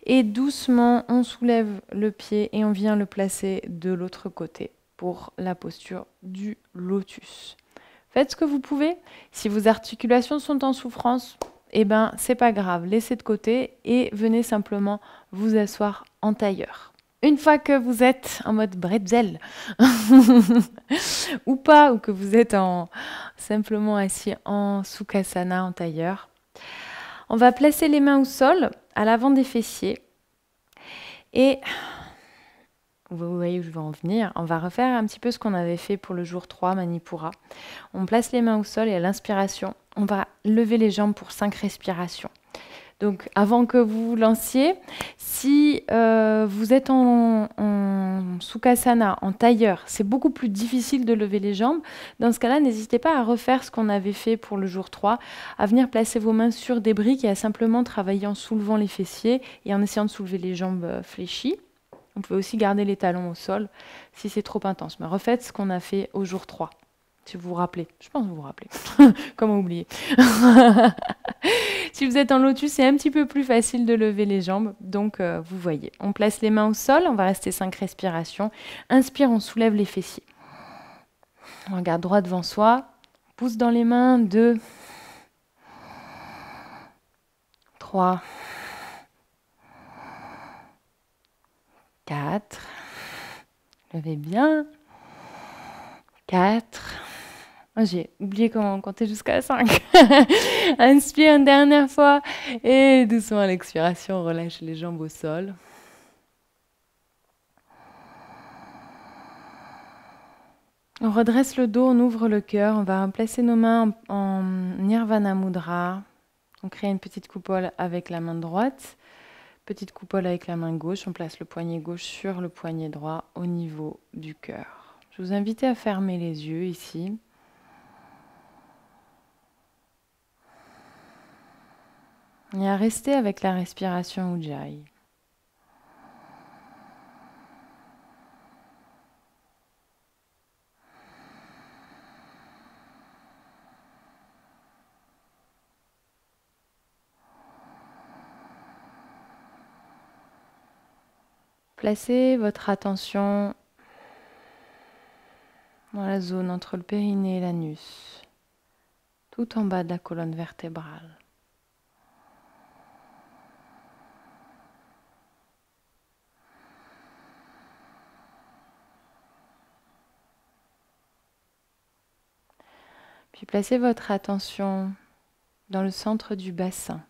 Et doucement, on soulève le pied et on vient le placer de l'autre côté pour la posture du lotus. Faites ce que vous pouvez. Si vos articulations sont en souffrance, eh ben, c'est pas grave. Laissez de côté et venez simplement vous asseoir en tailleur. Une fois que vous êtes en mode bretzel ou pas, ou que vous êtes simplement assis en sukhasana, en tailleur, on va placer les mains au sol, à l'avant des fessiers. Et vous voyez où je veux en venir. On va refaire un petit peu ce qu'on avait fait pour le jour 3, Manipura. On place les mains au sol et à l'inspiration, on va lever les jambes pour 5 respirations. Donc, avant que vous vous lanciez, si vous êtes en sukhasana, en tailleur, c'est beaucoup plus difficile de lever les jambes. Dans ce cas-là, n'hésitez pas à refaire ce qu'on avait fait pour le jour 3, à venir placer vos mains sur des briques et à simplement travailler en soulevant les fessiers et en essayant de soulever les jambes fléchies. Vous pouvez aussi garder les talons au sol si c'est trop intense. Mais refaites ce qu'on a fait au jour 3, si vous vous rappelez. Je pense que vous vous rappelez. Comment oublier. Si vous êtes en lotus, c'est un petit peu plus facile de lever les jambes. Donc, vous voyez. On place les mains au sol. On va rester 5 respirations. Inspire, on soulève les fessiers. On regarde droit devant soi. On pousse dans les mains. 2, 3, 4. Levez bien. 4. Oh, j'ai oublié comment compter jusqu'à 5. Inspire une dernière fois. Et doucement à l'expiration, on relâche les jambes au sol. On redresse le dos, on ouvre le cœur. On va placer nos mains en Nirvana Mudra. On crée une petite coupole avec la main droite. Petite coupole avec la main gauche. On place le poignet gauche sur le poignet droit au niveau du cœur. Je vous invite à fermer les yeux ici. Et à rester avec la respiration Ujjayi. Placez votre attention dans la zone entre le périnée et l'anus, tout en bas de la colonne vertébrale. Puis placez votre attention dans le centre du bassin.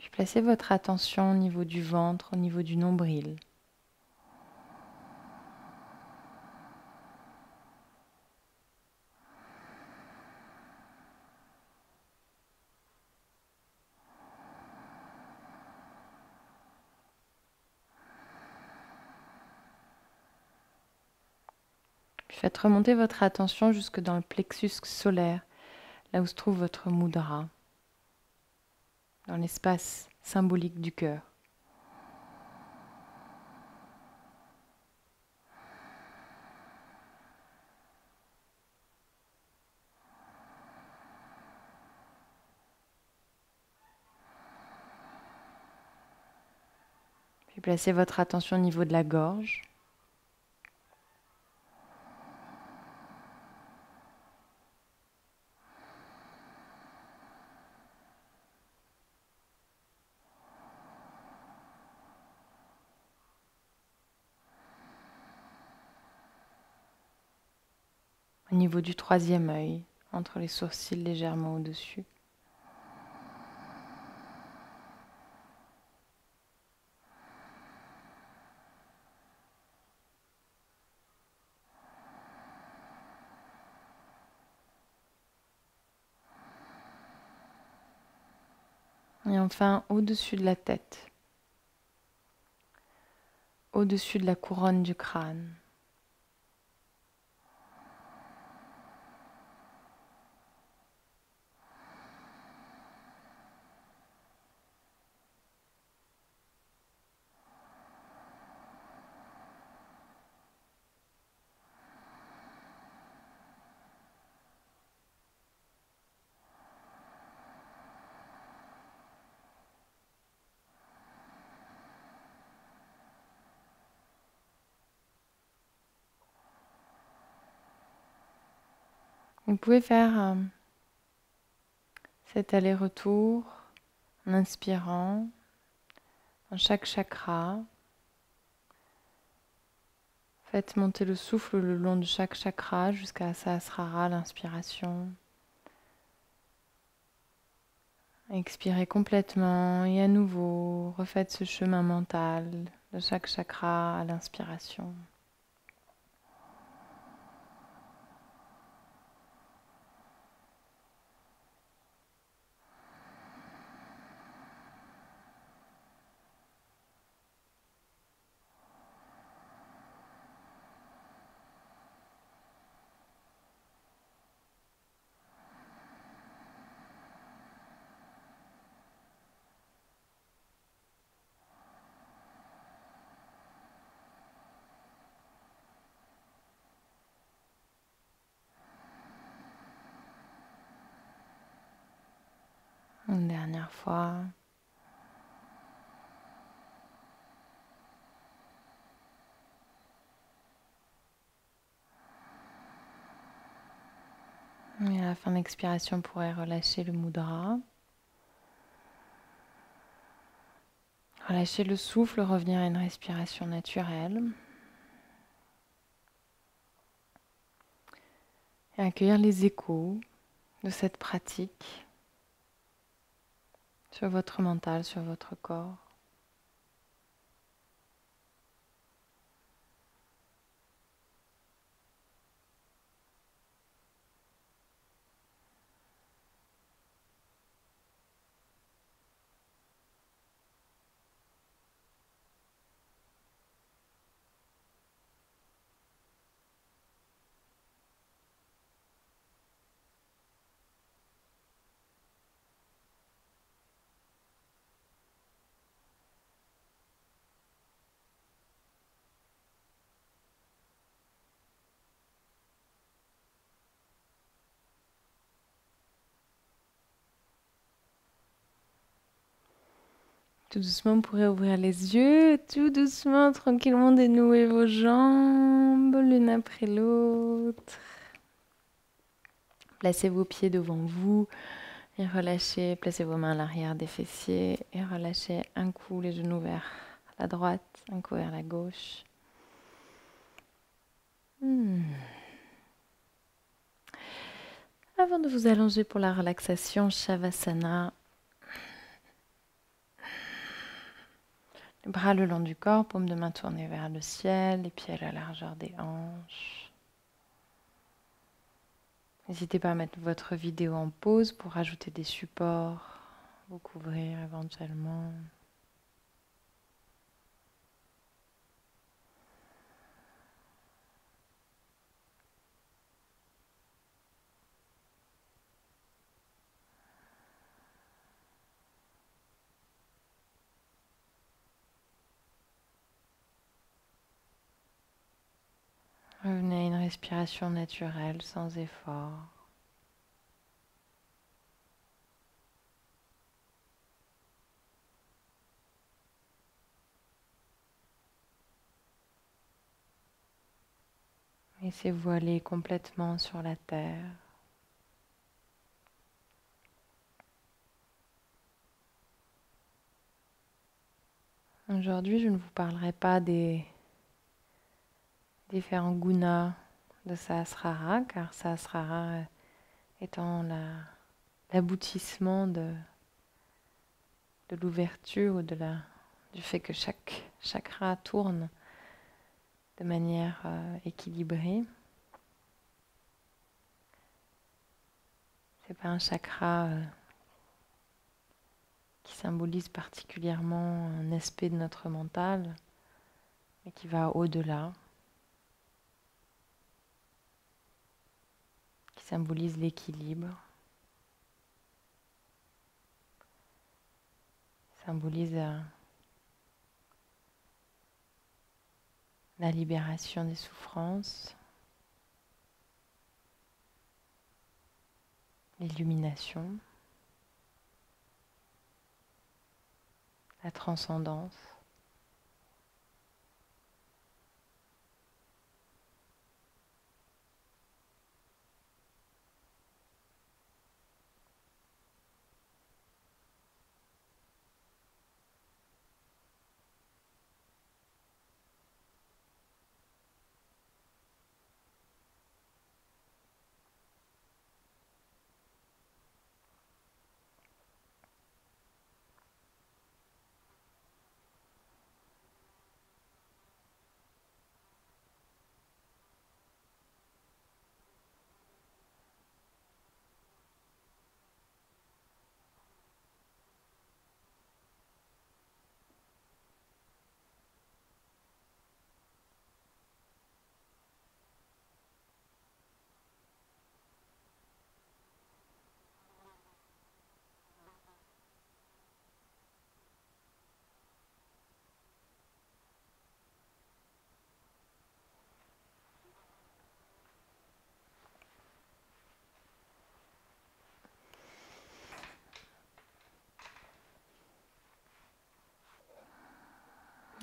Puis placez votre attention au niveau du ventre, au niveau du nombril. Puis faites remonter votre attention jusque dans le plexus solaire, là où se trouve votre mudra, dans l'espace symbolique du cœur. Puis placez votre attention au niveau de la gorge. Au niveau du troisième œil, entre les sourcils légèrement au-dessus. Et enfin, au-dessus de la tête, au-dessus de la couronne du crâne. Vous pouvez faire cet aller-retour en inspirant dans chaque chakra. Faites monter le souffle le long de chaque chakra jusqu'à Sahasrara, l'inspiration. Expirez complètement et à nouveau, refaites ce chemin mental de chaque chakra à l'inspiration. Une dernière fois. Et à la fin de l'expiration, on pourrait relâcher le mudra. Relâcher le souffle, revenir à une respiration naturelle. Et accueillir les échos de cette pratique sur votre mental, sur votre corps. Tout doucement, vous pourrez ouvrir les yeux. Tout doucement, tranquillement, dénouer vos jambes l'une après l'autre. Placez vos pieds devant vous et relâchez. Placez vos mains à l'arrière des fessiers et relâchez un coup les genoux vers la droite, un coup vers la gauche. Avant de vous allonger pour la relaxation, Shavasana, Les bras le long du corps, paume de main tournée vers le ciel, les pieds à la largeur des hanches. N'hésitez pas à mettre votre vidéo en pause pour rajouter des supports, vous couvrir éventuellement. Revenez à une respiration naturelle, sans effort. Laissez-vous aller complètement sur la terre. Aujourd'hui, je ne vous parlerai pas des différents gunas de Sahasrara, car Sahasrara étant l'aboutissement de l'ouverture ou du fait que chaque chakra tourne de manière équilibrée. C'est pas un chakra qui symbolise particulièrement un aspect de notre mental, mais qui va au-delà, qui symbolise l'équilibre, symbolise la libération des souffrances, l'illumination, la transcendance.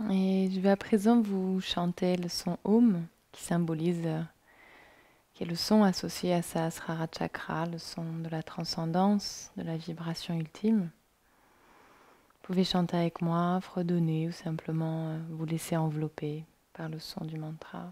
Et je vais à présent vous chanter le son Om, qui symbolise, qui est le son associé à Sahasrara Chakra, le son de la transcendance, de la vibration ultime. Vous pouvez chanter avec moi, fredonner ou simplement vous laisser envelopper par le son du mantra.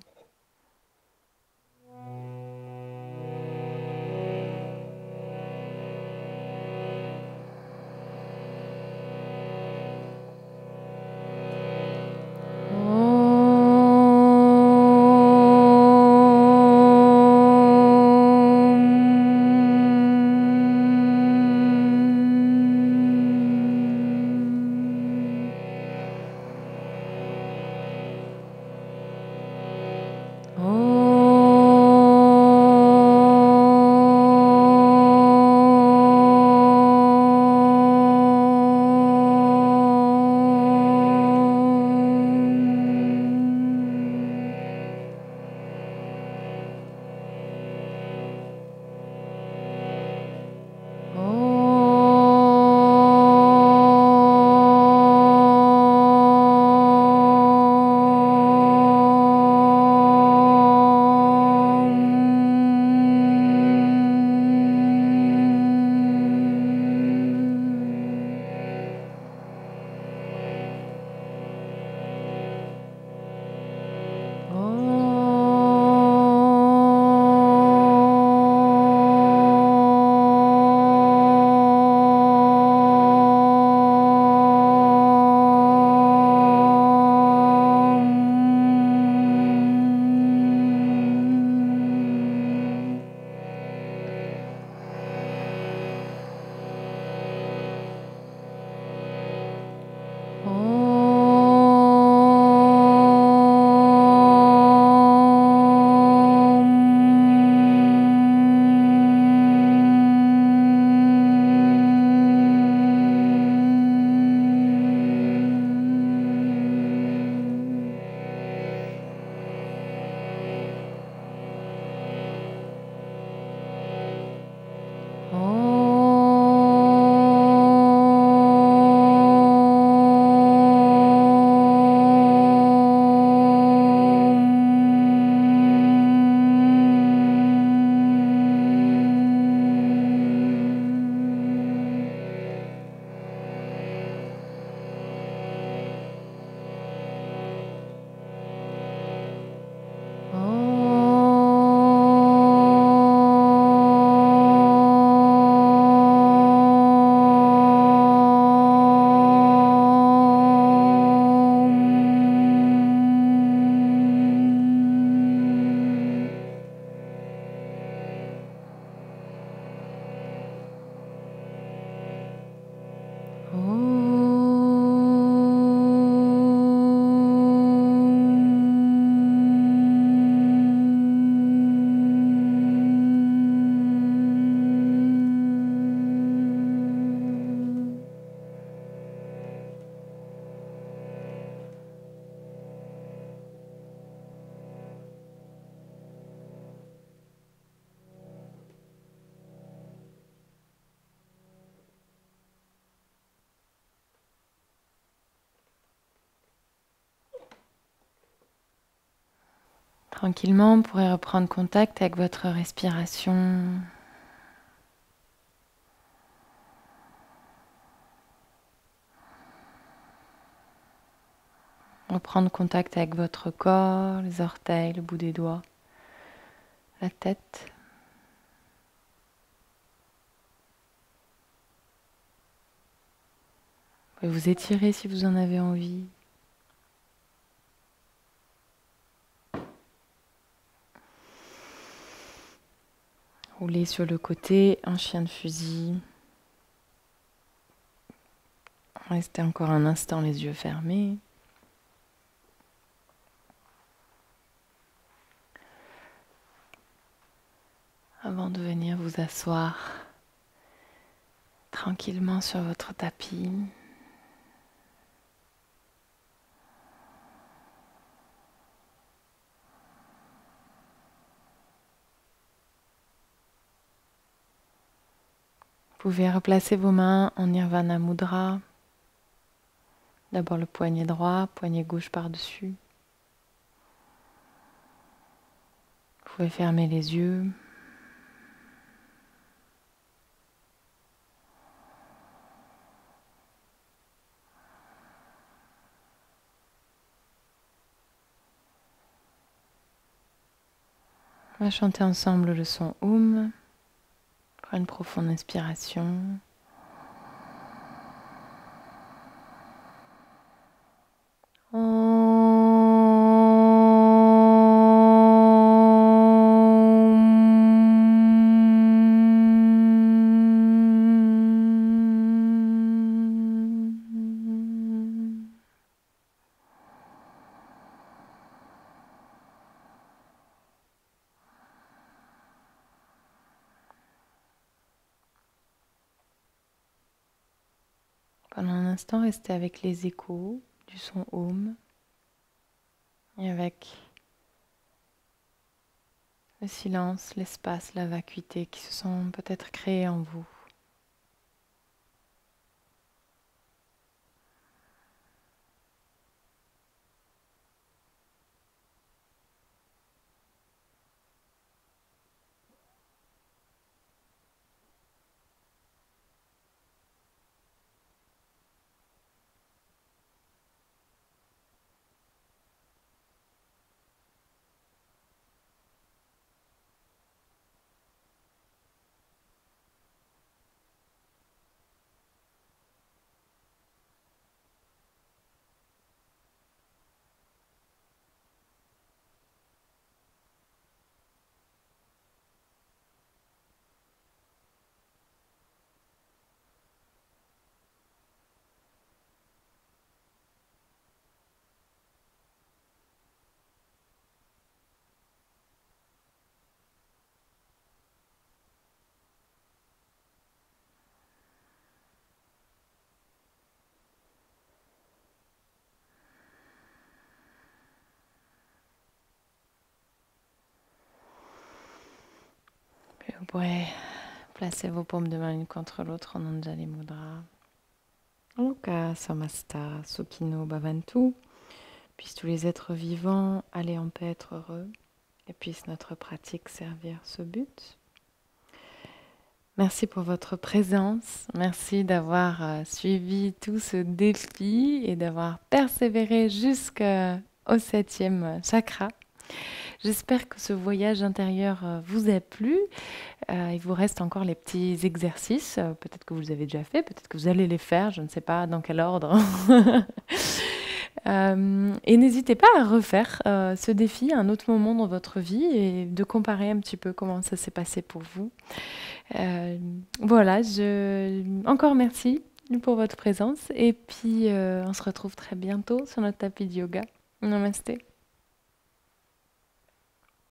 Tranquillement, vous pourrez reprendre contact avec votre respiration. Reprendre contact avec votre corps, les orteils, le bout des doigts, la tête. Vous pouvez vous étirer si vous en avez envie. Rouler sur le côté, un chien de fusil. Restez encore un instant les yeux fermés. Avant de venir vous asseoir tranquillement sur votre tapis. Vous pouvez replacer vos mains en Nirvana Mudra. D'abord le poignet droit, poignet gauche par-dessus. Vous pouvez fermer les yeux. On va chanter ensemble le son Om. Prenez une profonde inspiration. Pendant un instant, restez avec les échos du son Om et avec le silence, l'espace, la vacuité qui se sont peut-être créés en vous. Puis vous pourrez placer vos paumes de main l'une contre l'autre en Anjali Mudra. Loka Samasta Sukhino Bhavantu. Puissent tous les êtres vivants aller en paix, être heureux. Et puisse notre pratique servir ce but. Merci pour votre présence. Merci d'avoir suivi tout ce défi et d'avoir persévéré jusqu'au 7e chakra. J'espère que ce voyage intérieur vous a plu. Il vous reste encore les petits exercices. Peut-être que vous les avez déjà fait, peut-être que vous allez les faire. Je ne sais pas dans quel ordre. Et n'hésitez pas à refaire ce défi à un autre moment dans votre vie et de comparer un petit peu comment ça s'est passé pour vous. Voilà, encore merci pour votre présence et puis on se retrouve très bientôt sur notre tapis de yoga. Namasté.